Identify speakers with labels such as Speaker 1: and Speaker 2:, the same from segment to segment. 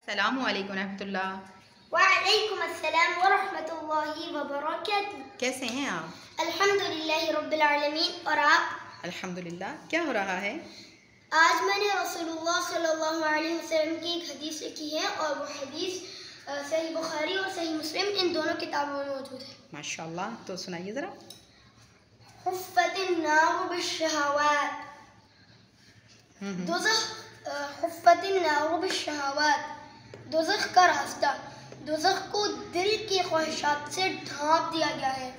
Speaker 1: अस्सलामु अलैकुम रहमतुल्लाह।
Speaker 2: वालेकुम अस्सलाम व रहमतुल्लाहि व बरकातुहू।
Speaker 1: कैसे हैं आप?
Speaker 2: अल्हम्दुलिल्लाहि रब्बिल आलमीन। और आप?
Speaker 1: अल्हम्दुलिल्लाह। क्या हो रहा है?
Speaker 2: आज मैंने रसूलुल्लाह सल्लल्लाहु अलैहि वसल्लम की एक हदीस लिखी है और वो हदीस सही बुखारी और सही मुस्लिम इन दोनों किताबों में मौजूद है।
Speaker 1: माशाअल्लाह, तो सुनाइए ज़रा।
Speaker 2: हुफ़्फ़तिन नारु बिश्शहवात। हुफ़्फ़तिन नारु बिश्शहवात, दोज़ख का रास्ता, दोज़ख को दिल की ख्वाहिशात से ढांप दिया गया है।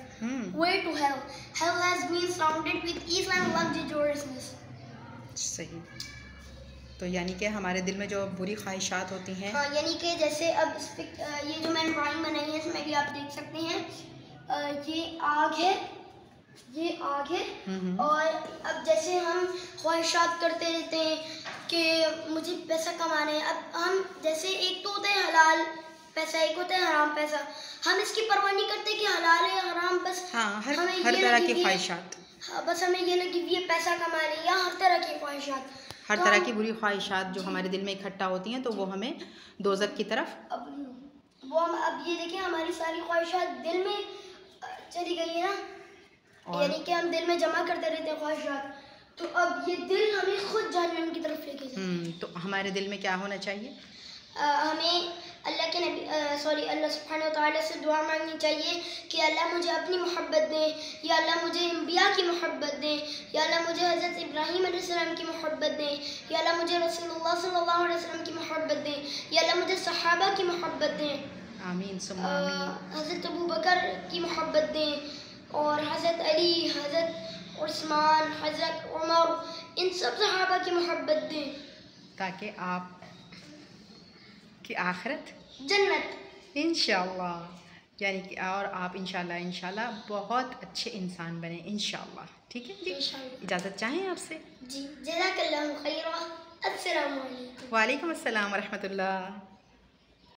Speaker 2: Way to hell. Hell has been surrounded with ease and luxuriousness.
Speaker 1: सही। तो यानी कि हमारे दिल में जो बुरी ख्वाहिशात होती हैं,
Speaker 2: हाँ, यानी कि जैसे अब ये जो मैंने ड्राइंग बनाई है इसमें भी आप देख सकते हैं, ये आग है, ये आग है। और अब जैसे हम ख्वाहिशात करते रहते हैं कि मुझे पैसा कमाना है। अब हम जैसे एक तो होता है हलाल पैसा, एक होता है हराम पैसा। हम इसकी परवाह नहीं करते कि हलाल है हराम, बस
Speaker 1: हाँ, हर
Speaker 2: हमें
Speaker 1: तरह की ख्वाहिशात।
Speaker 2: हाँ, बस हमें ये लगी ये पैसा कमा ले या हर तरह की ख्वाहिशात,
Speaker 1: हर तरह की बुरी ख्वाहिशात जो हमारे दिल में इकट्ठा होती हैं, तो वो हमें दोज़ख की तरफ
Speaker 2: अब ये देखिए हमारी सारी ख्वाहिशात दिल में चली गई है ना, यानी कि हम दिल में जमा करते रहते हैं ख्वाहिशात, तो अब ये दिल हमें खुद जहन्नम की तरफ लेके जाए।
Speaker 1: तो हमारे दिल में क्या होना चाहिए?
Speaker 2: हमें अल्लाह के नबी अल्लाह सुब्हानहू व तआला से दुआ मांगनी चाहिए कि अल्लाह मुझे अपनी मोहब्बत दे, या अल्लाह मुझे अंबिया की मोहब्बत दे, या अल्लाह मुझे हज़रत इब्राहीम अलैहिस्सलाम की मोहब्बत दे, या अल्लाह मुझे रसूलुल्लाह सल्लल्लाहु अलैहि वसल्लम की मोहब्बत दे, या अल्लाह मुझे सहाबा की मोहब्बत दे,
Speaker 1: आमीन सुम्मा आमीन।
Speaker 2: हज़रत अबू बकर की मोहब्बत दे, और हज़रत अली, हज़रत उस्मान, हज़रत उमर, इन सब सहाबा की मोहब्बत दे,
Speaker 1: ताकि आप की आखिरत
Speaker 2: जन्नत
Speaker 1: इंशाअल्लाह, यानी कि और आप इंशाअल्लाह बहुत अच्छे इंसान बने इंशाअल्लाह। ठीक है जी, इजाज़त चाहें आपसे?
Speaker 2: जी, जज़ाकल्लाहु खैरा। अस्सलामु अलैकुम।
Speaker 1: वालेकुम अस्सलाम व रहमतुल्लाह।